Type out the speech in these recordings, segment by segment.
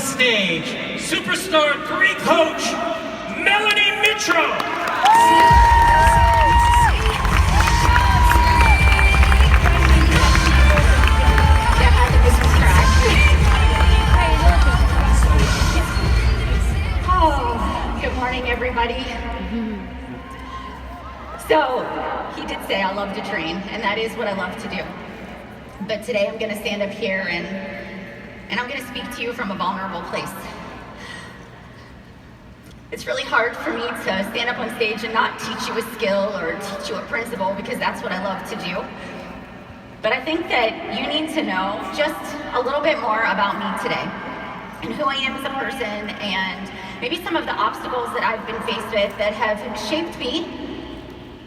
stage, superstar Greek coach, Melanie Mitro. Good morning, everybody. So, he did say I love to train, and that is what I love to do. But today I'm gonna stand up here and I'm gonna speak to you from a vulnerable place. It's really hard for me to stand up on stage and not teach you a skill or teach you a principle, because that's what I love to do. But I think that you need to know just a little bit more about me today and who I am as a person, and maybe some of the obstacles that I've been faced with that have shaped me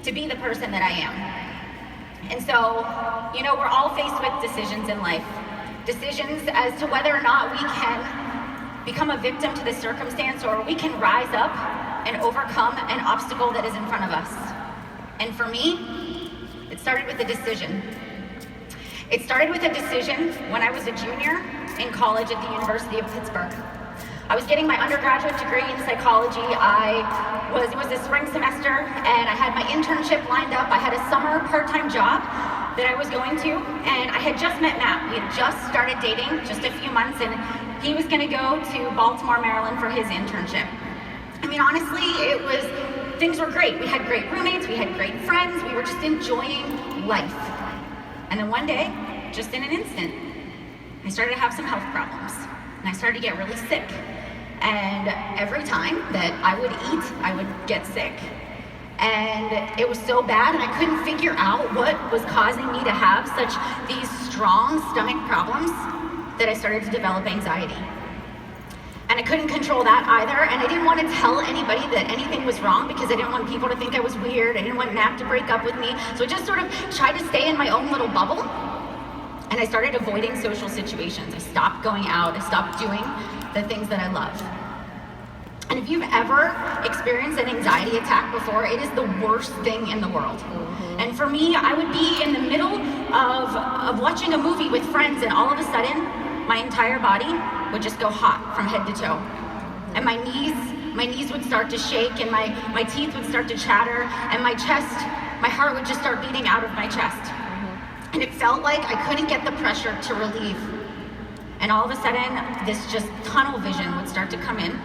to be the person that I am. And so, you know, we're all faced with decisions in life. Decisions as to whether or not we can become a victim to the circumstance, or we can rise up and overcome an obstacle that is in front of us. And for me, it started with a decision. It started with a decision when I was a junior in college at the University of Pittsburgh. I was getting my undergraduate degree in psychology. It was the spring semester, and I had my internship lined up. I had a summer part-time job that I was going to, and I had just met Matt. We had just started dating, just a few months, and he was gonna go to Baltimore, Maryland for his internship. I mean, honestly, things were great. We had great roommates, we had great friends, we were just enjoying life. And then one day, just in an instant, I started to have some health problems, and I started to get really sick. And every time that I would eat, I would get sick. And it was so bad, and I couldn't figure out what was causing me to have these strong stomach problems that I started to develop anxiety. And I couldn't control that either, and I didn't want to tell anybody that anything was wrong, because I didn't want people to think I was weird. I didn't want Nat to break up with me. So I just sort of tried to stay in my own little bubble, and I started avoiding social situations. I stopped going out, I stopped doing the things that I love. And if you've ever experienced an anxiety attack before, it is the worst thing in the world. And for me, I would be in the middle of watching a movie with friends, and all of a sudden, my entire body would just go hot from head to toe. And my knees would start to shake, and my teeth would start to chatter, and my heart would just start beating out of my chest. And it felt like I couldn't get the pressure to relieve. And all of a sudden, this just tunnel vision would start to come in,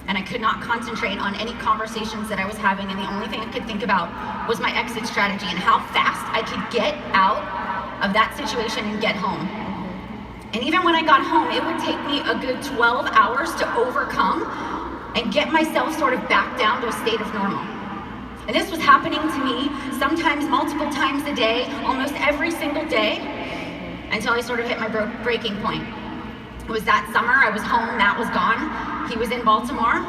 and I could not concentrate on any conversations that I was having, and the only thing I could think about was my exit strategy and how fast I could get out of that situation and get home. And even when I got home, it would take me a good 12 hours to overcome and get myself sort of back down to a state of normal. And this was happening to me sometimes multiple times a day, almost every single day, until I sort of hit my breaking point. It was that summer, I was home, Matt was gone, he was in Baltimore,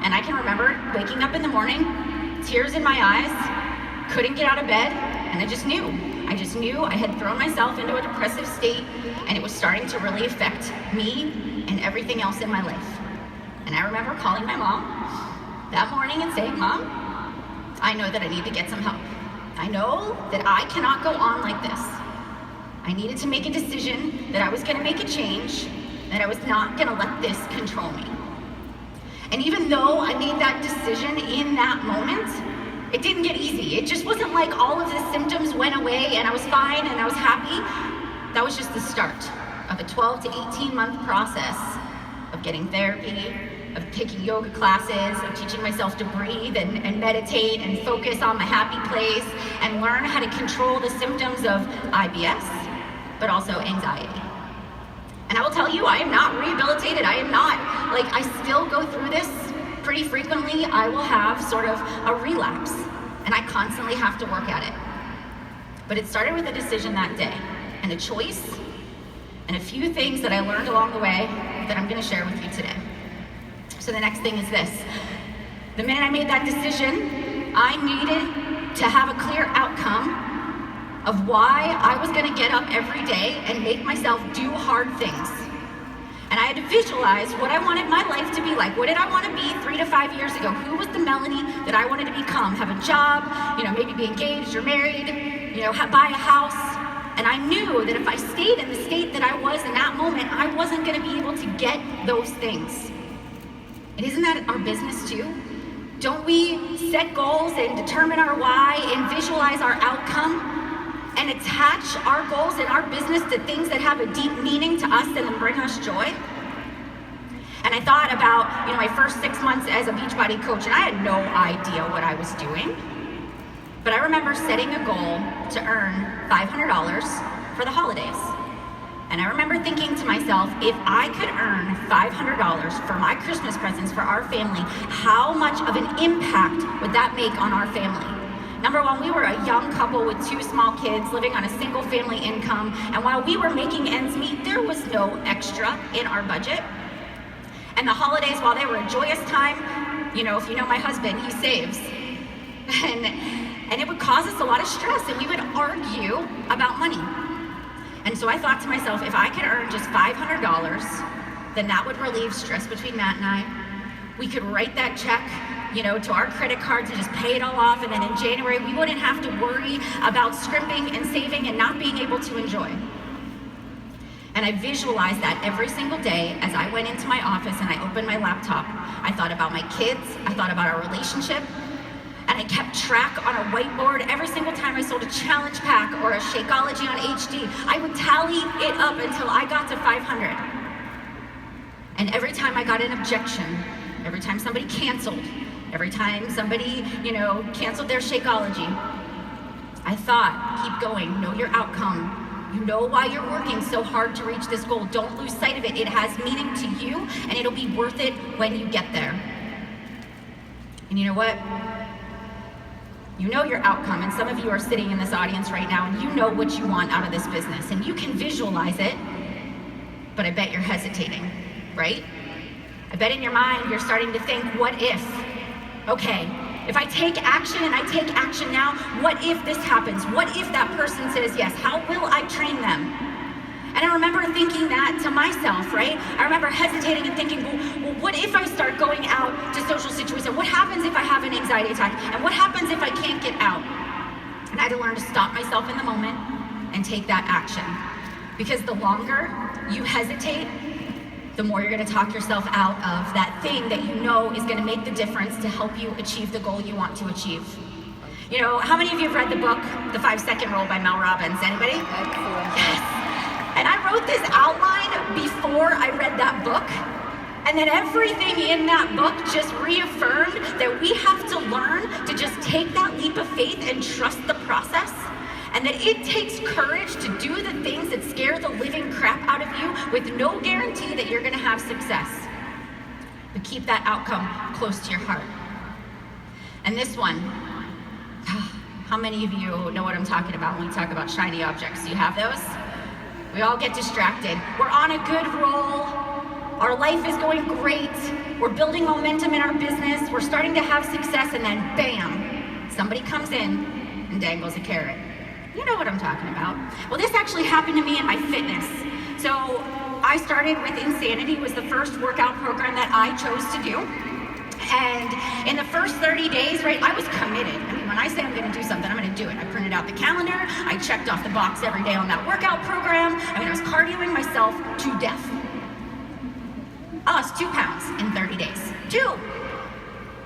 and I can remember waking up in the morning, tears in my eyes, couldn't get out of bed, and I just knew I had thrown myself into a depressive state, and it was starting to really affect me and everything else in my life. And I remember calling my mom that morning and saying, "Mom, I know that I need to get some help. I know that I cannot go on like this. I needed to make a decision that I was gonna make a change, that I was not gonna let this control me." And even though I made that decision in that moment, it didn't get easy. It just wasn't like all of the symptoms went away and I was fine and I was happy. That was just the start of a 12 to 18 month process of getting therapy, of taking yoga classes, of teaching myself to breathe and meditate and focus on my happy place and learn how to control the symptoms of IBS, but also anxiety. And I will tell you, I am not rehabilitated. I am not, I still go through this pretty frequently. I will have sort of a relapse, and I constantly have to work at it. But it started with a decision that day, and a choice, and a few things that I learned along the way that I'm gonna share with you today. So the next thing is this. The minute I made that decision, I needed to have a clear outcome of why I was gonna get up every day and make myself do hard things. And I had to visualize what I wanted my life to be like. What did I want to be 3 to 5 years ago? Who was the Melanie that I wanted to become? Have a job, maybe be engaged or married, buy a house. And I knew that if I stayed in the state that I was in that moment, I wasn't going to be able to get those things. And isn't that our business too? Don't we set goals and determine our why and visualize our outcome and attach our goals and our business to things that have a deep meaning to us and then bring us joy? And I thought about, my first 6 months as a Beachbody coach, and I had no idea what I was doing. But I remember setting a goal to earn $500 for the holidays. And I remember thinking to myself, if I could earn $500 for my Christmas presents for our family, how much of an impact would that make on our family? Number one, we were a young couple with 2 small kids living on a single family income. And while we were making ends meet, there was no extra in our budget. And the holidays, while they were a joyous time, if you know my husband, he saves. And it would cause us a lot of stress, and we would argue about money. And so I thought to myself, if I could earn just $500, then that would relieve stress between Matt and I. We could write that check, to our credit cards and just pay it all off, and then in January, we wouldn't have to worry about scrimping and saving and not being able to enjoy. And I visualized that every single day as I went into my office and I opened my laptop. I thought about my kids, I thought about our relationship, and I kept track on a whiteboard. Every single time I sold a challenge pack or a Shakeology on HD, I would tally it up until I got to 500. And every time I got an objection, every time somebody canceled, every time somebody, canceled their Shakeology, I thought, keep going, know your outcome. You know why you're working so hard to reach this goal. Don't lose sight of it. It has meaning to you, and it'll be worth it when you get there. And you know what? You know your outcome, and some of you are sitting in this audience right now, and you know what you want out of this business, and you can visualize it, but I bet you're hesitating, right? I bet in your mind you're starting to think, what if? Okay, if I take action and I take action now, what if this happens? What if that person says yes? How will I train them? And I remember thinking that to myself, right? I remember hesitating and thinking, well, what if I start going out to social situations? What happens if I have an anxiety attack? And what happens if I can't get out? And I had to learn to stop myself in the moment and take that action. Because the longer you hesitate, the more you're gonna talk yourself out of that thing that you know is gonna make the difference to help you achieve the goal you want to achieve. How many of you have read the book, The 5-Second Rule by Mel Robbins? Anybody? Excellent. Yes. And I wrote this outline before I read that book. And then everything in that book just reaffirmed that we have to learn to just take that leap of faith and trust the process. And that it takes courage to do the things that scare the living crap out of you with no guarantee that you're gonna have success. But keep that outcome close to your heart. And this one, how many of you know what I'm talking about when we talk about shiny objects? Do you have those? We all get distracted. We're on a good roll. Our life is going great. We're building momentum in our business. We're starting to have success, and then bam, somebody comes in and dangles a carrot. You know what I'm talking about. Well, this actually happened to me in my fitness. So I started with Insanity. It was the first workout program that I chose to do. And in the first 30 days, right, I was committed. I mean, when I say I'm gonna do something, I'm gonna do it. I printed out the calendar. I checked off the box every day on that workout program. I was cardioing myself to death. I lost 2 pounds in 30 days. 2.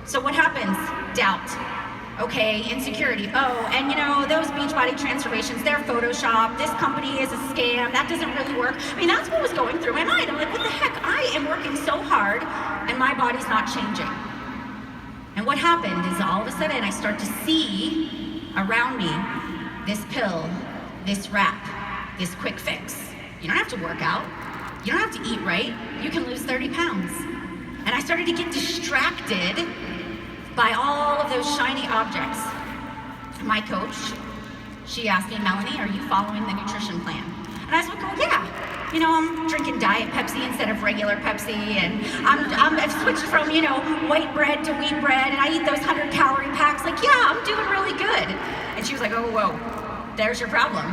So what happens? Doubt. Okay, insecurity. Oh, and those Beachbody transformations, they're Photoshop. This company is a scam. That doesn't really work. I mean, that's what was going through my mind. I'm like, what the heck? I am working so hard and my body's not changing. And what happened is all of a sudden I start to see around me this pill, this wrap, this quick fix. You don't have to work out. You don't have to eat right. You can lose 30 pounds. And I started to get distracted by all of those shiny objects. My coach, she asked me, Melanie, are you following the nutrition plan? And I was like, oh yeah. I'm drinking Diet Pepsi instead of regular Pepsi, and I've switched from, white bread to wheat bread, and I eat those 100-calorie packs. Like, yeah, I'm doing really good. And she was like, oh, whoa, there's your problem.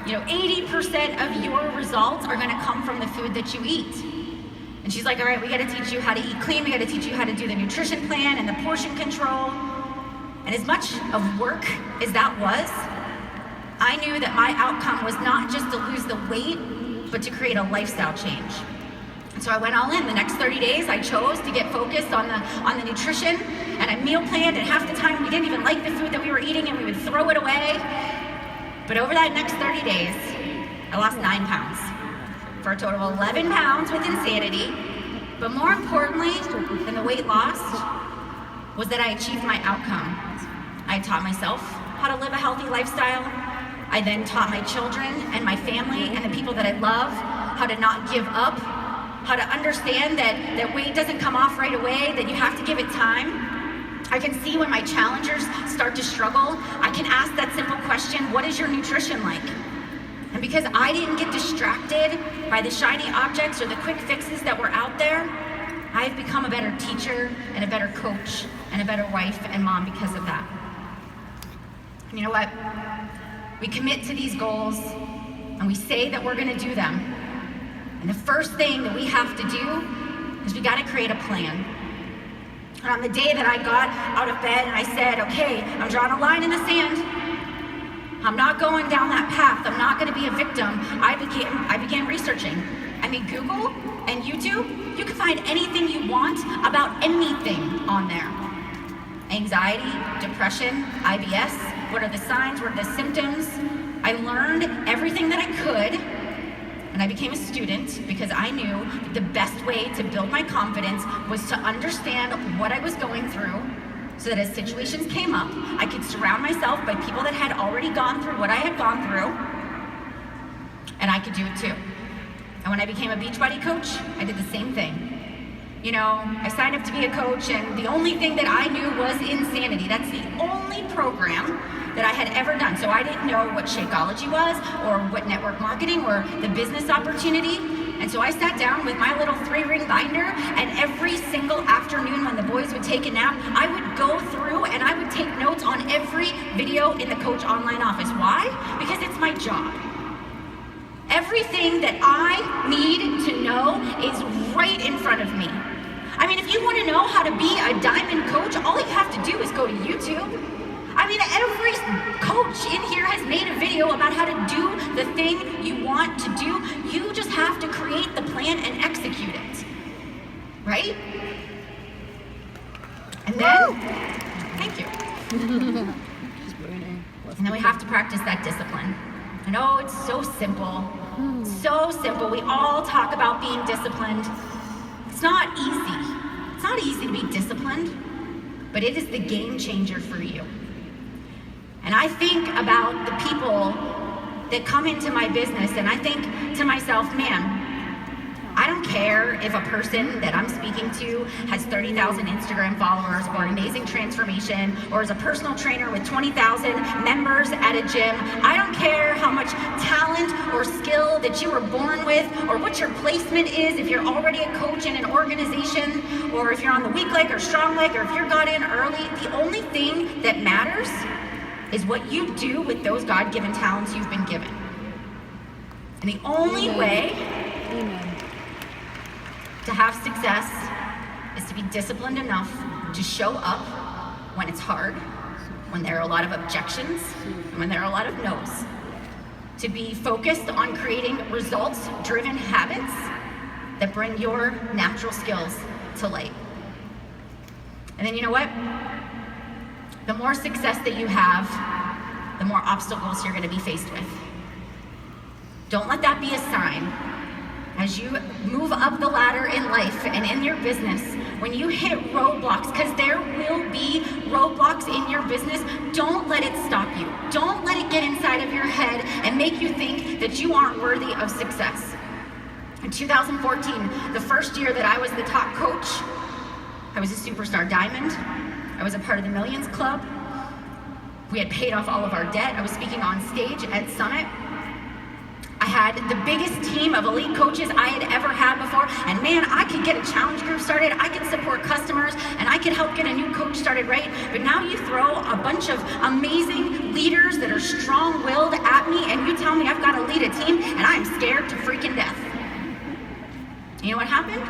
80% of your results are gonna come from the food that you eat. And she's like, all right, we gotta teach you how to eat clean. We gotta teach you how to do the nutrition plan and the portion control. And as much of work as that was, I knew that my outcome was not just to lose the weight, but to create a lifestyle change. And so I went all in. The next 30 days, I chose to get focused on the nutrition, and I meal planned, and half the time we didn't even like the food that we were eating, and we would throw it away. But over that next 30 days, I lost 9 pounds, for a total of 11 pounds with Insanity. But more importantly than the weight loss was that I achieved my outcome. I taught myself how to live a healthy lifestyle. I then taught my children and my family and the people that I love how to not give up, how to understand that weight doesn't come off right away, that you have to give it time. I can see when my challengers start to struggle, I can ask that simple question, what is your nutrition like? And because I didn't get distracted by the shiny objects or the quick fixes that were out there, I've become a better teacher and a better coach and a better wife and mom because of that. And you know what? We commit to these goals and we say that we're gonna do them. And the first thing that we have to do is we gotta create a plan. And on the day that I got out of bed and I said, okay, I'm drawing a line in the sand. I'm not going down that path. I'm not gonna be a victim. I began researching. I mean, Google and YouTube, you can find anything you want about anything on there. Anxiety, depression, IBS, what are the signs, what are the symptoms? I learned everything that I could, and I became a student because I knew that the best way to build my confidence was to understand what I was going through so that as situations came up, I could surround myself by people that had already gone through what I had gone through, and I could do it too. And when I became a Beachbody coach, I did the same thing. You know, I signed up to be a coach, and the only thing that I knew was Insanity. That's the only program that I had ever done. So I didn't know what Shakeology was, or what network marketing, or the business opportunity. And so I sat down with my little 3-ring binder, and every single afternoon when the boys would take a nap, I would go through and I would take notes on every video in the Coach Online office. Why? Because it's my job. Everything that I need to know is right in front of me. I mean, if you want to know how to be a diamond coach, all you have to do is go to YouTube. I mean, every coach in here has made a video about how to do the thing you want to do. You just have to create the plan and execute it, right? And then, thank you. And then we have to practice that discipline. I know it's so simple, so simple. We all talk about being disciplined. It's not easy. It's not easy to be disciplined, but it is the game changer for you. And I think about the people that come into my business, and I think to myself, man, I don't care if a person that I'm speaking to has 30,000 Instagram followers or amazing transformation, or is a personal trainer with 20,000 members at a gym. I don't care how much talent or skill that you were born with, or what your placement is, if you're already a coach in an organization, or if you're on the weak leg or strong leg, or if you're got in early. The only thing that matters is what you do with those God-given talents you've been given. And the only way to have success is to be disciplined enough to show up when it's hard, when there are a lot of objections, and when there are a lot of no's. To be focused on creating results-driven habits that bring your natural skills to light. And then you know what? The more success that you have, the more obstacles you're gonna be faced with. Don't let that be a sign. As you move up the ladder in life and in your business, when you hit roadblocks, because there will be roadblocks in your business, don't let it stop you. Don't let it get inside of your head and make you think that you aren't worthy of success. In 2014, the first year that I was the top coach, I was a superstar diamond. I was a part of the Millions Club. We had paid off all of our debt. I was speaking on stage at Summit. I had the biggest team of elite coaches I had ever had before, and man, I could get a challenge group started, I could support customers, and I could help get a new coach started, right? But now you throw a bunch of amazing leaders that are strong-willed at me, and you tell me I've got to lead a team, and I'm scared to freaking death. You know what happened?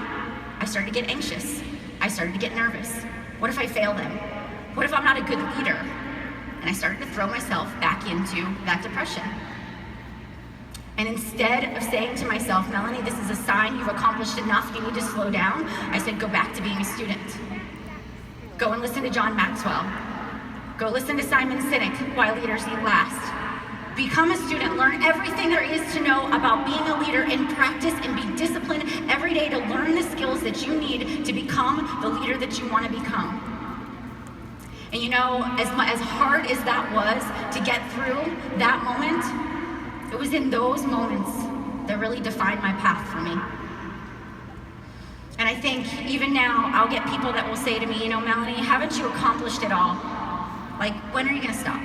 I started to get anxious. I started to get nervous. What if I fail them? What if I'm not a good leader? and I started to throw myself back into that depression. And instead of saying to myself, Melanie, this is a sign you've accomplished enough, you need to slow down, I said, go back to being a student. Go and listen to John Maxwell. Go listen to Simon Sinek, Why Leaders Eat Last. Become a student, learn everything there is to know about being a leader, and practice and be disciplined every day to learn the skills that you need to become the leader that you want to become. And you know, as hard as that was to get through that moment, it was in those moments that really defined my path for me. And I think even now, I'll get people that will say to me, you know, Melanie, haven't you accomplished it all? Like, when are you gonna stop?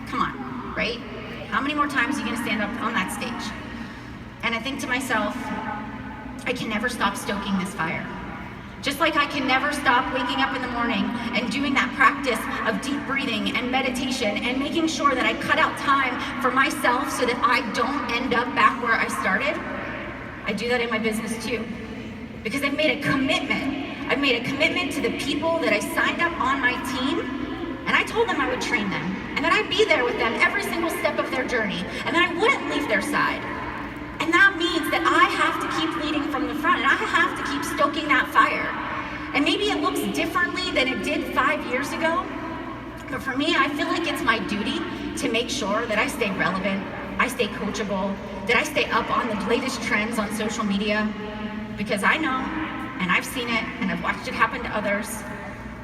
Come on, right? How many more times are you gonna stand up on that stage? And I think to myself, I can never stop stoking this fire. Just like I can never stop waking up in the morning and doing that practice of deep breathing and meditation and making sure that I cut out time for myself so that I don't end up back where I started. I do that in my business too. Because I've made a commitment. I've made a commitment to the people that I signed up on my team, and I told them I would train them, and that I'd be there with them every single step of their journey, and that I wouldn't leave their side. And that means that I have to keep leading from the front, and I have to keep stoking that fire. And maybe it looks differently than it did 5 years ago, but for me, I feel like it's my duty to make sure that I stay relevant, I stay coachable, that I stay up on the latest trends on social media, because I know, and I've seen it, and I've watched it happen to others,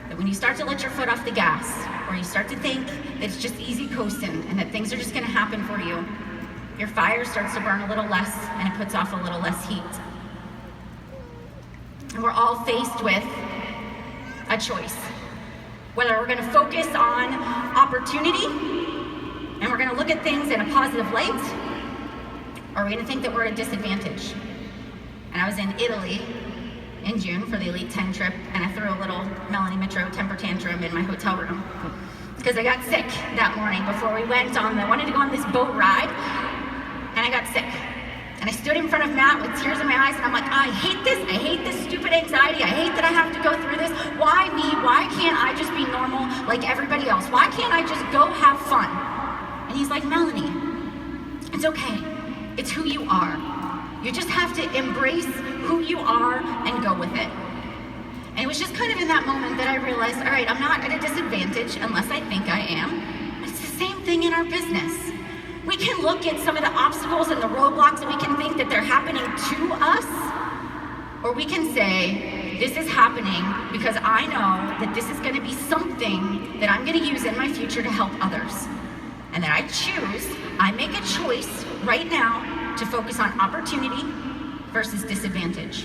that when you start to let your foot off the gas, or you start to think that it's just easy coasting, and that things are just gonna happen for you, your fire starts to burn a little less, and it puts off a little less heat. And we're all faced with a choice. Whether we're gonna focus on opportunity, and we're gonna look at things in a positive light, or we're gonna think that we're at a disadvantage. And I was in Italy in June for the Elite 10 trip, and I threw a little Melanie Mitro temper tantrum in my hotel room because I got sick that morning before we went I wanted to go on this boat ride, and I got sick. And I stood in front of Matt with tears in my eyes, and I'm like, I hate this stupid anxiety, I hate that I have to go through this. Why me? Why can't I just be normal like everybody else? Why can't I just go have fun? And he's like, Melanie, it's okay, it's who you are. You just have to embrace who you are and go with it. And it was just kind of in that moment that I realized, all right, I'm not at a disadvantage unless I think I am. It's the same thing in our business. We can look at some of the obstacles and the roadblocks and we can think that they're happening to us, or we can say, this is happening because I know that this is gonna be something that I'm gonna use in my future to help others. And that I make a choice right now to focus on opportunity versus disadvantage.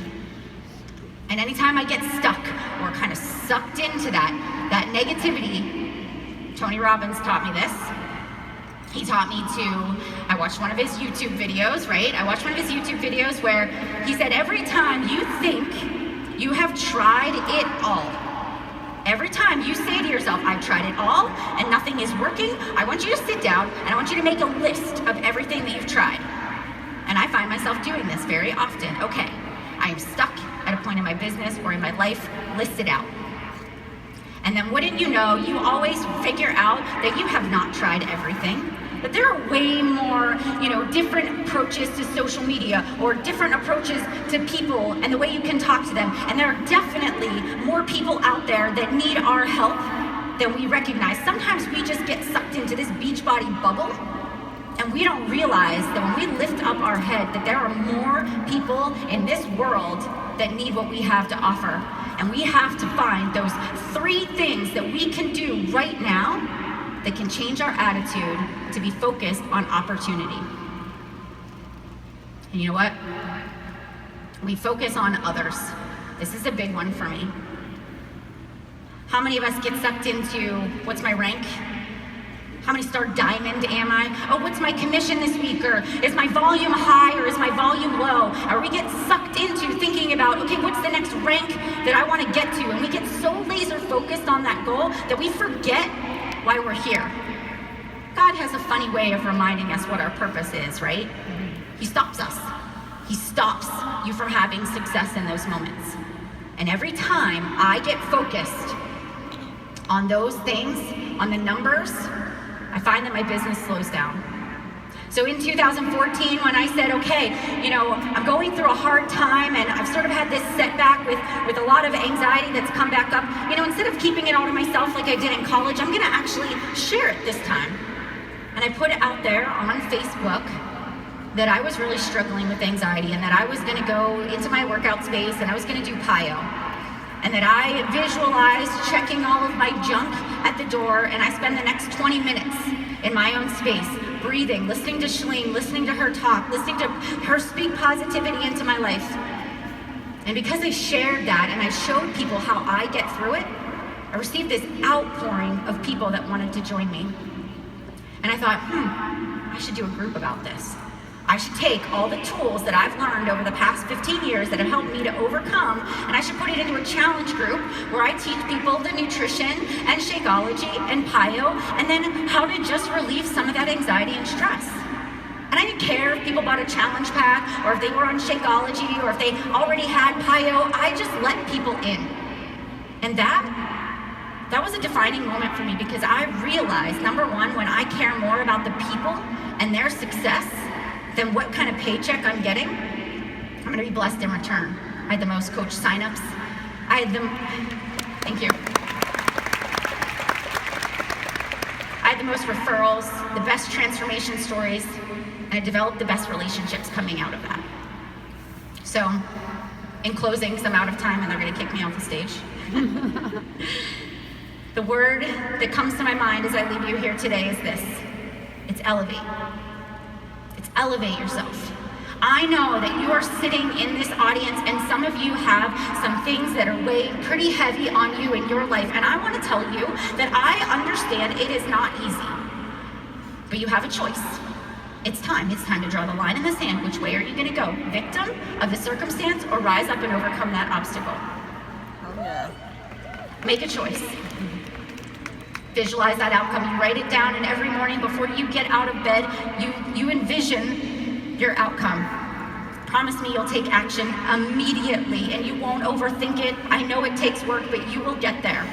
And anytime I get stuck or kind of sucked into that negativity, Tony Robbins taught me this. He taught me I watched one of his YouTube videos, right? I watched one of his YouTube videos where he said, every time you think you have tried it all, every time you say to yourself, I've tried it all and nothing is working, I want you to sit down and I want you to make a list of everything that you've tried. And I find myself doing this very often. Okay, I am stuck at a point in my business or in my life, list it out. And then wouldn't you know, you always figure out that you have not tried everything, that there are way more, different approaches to social media or different approaches to people and the way you can talk to them. And there are definitely more people out there that need our help than we recognize. Sometimes we just get sucked into this Beachbody bubble, and we don't realize that when we lift up our head that there are more people in this world that need what we have to offer. And we have to find those 3 things that we can do right now that can change our attitude to be focused on opportunity. And you know what? We focus on others. This is a big one for me. How many of us get sucked into, what's my rank? How many star diamond am I? Oh, what's my commission this week? Or is my volume high or is my volume low? Or we get sucked into thinking about, okay, what's the next rank that I want to get to? And we get so laser focused on that goal that we forget why we're here. God has a funny way of reminding us what our purpose is, right? He stops us. He stops you from having success in those moments. And every time I get focused on those things, on the numbers, I find that my business slows down. So in 2014, when I said, okay, I'm going through a hard time and I've sort of had this setback with a lot of anxiety that's come back up, instead of keeping it all to myself like I did in college, I'm gonna actually share it this time. And I put it out there on Facebook that I was really struggling with anxiety and that I was gonna go into my workout space and I was gonna do PIO. And that I visualized checking all of my junk at the door, and I spend the next 20 minutes in my own space, breathing, listening to Shalene, listening to her talk, listening to her speak positivity into my life. And because I shared that and I showed people how I get through it, I received this outpouring of people that wanted to join me. And I thought, I should do a group about this. I should take all the tools that I've learned over the past 15 years that have helped me to overcome, and I should put it into a challenge group where I teach people the nutrition and Shakeology and PIO, and then how to just relieve some of that anxiety and stress. And I didn't care if people bought a challenge pack, or if they were on Shakeology, or if they already had PIO. I just let people in. And that was a defining moment for me, because I realized, number one, when I care more about the people and their success than what kind of paycheck I'm getting, I'm gonna be blessed in return. I had the most coach signups. Thank you. I had the most referrals, the best transformation stories, and I developed the best relationships coming out of that. So, in closing, because I'm out of time and they're gonna kick me off the stage. The word that comes to my mind as I leave you here today is this. It's elevate. Elevate yourself. I know that you are sitting in this audience and some of you have some things that are weighing pretty heavy on you in your life, and I want to tell you that I understand it is not easy, but you have a choice. It's time to draw the line in the sand. Which way are you going to go? Victim of the circumstance, or rise up and overcome that obstacle? Oh yeah. Make a choice. Visualize that outcome. You write it down, and every morning before you get out of bed, you envision your outcome. Promise me you'll take action immediately, and you won't overthink it. I know it takes work, but you will get there.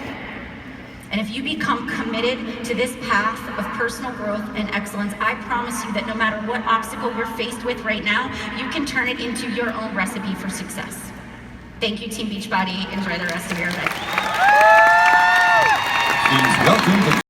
And if you become committed to this path of personal growth and excellence, I promise you that no matter what obstacle you're faced with right now, you can turn it into your own recipe for success. Thank you, Team Beachbody. Enjoy the rest of your day. Please welcome the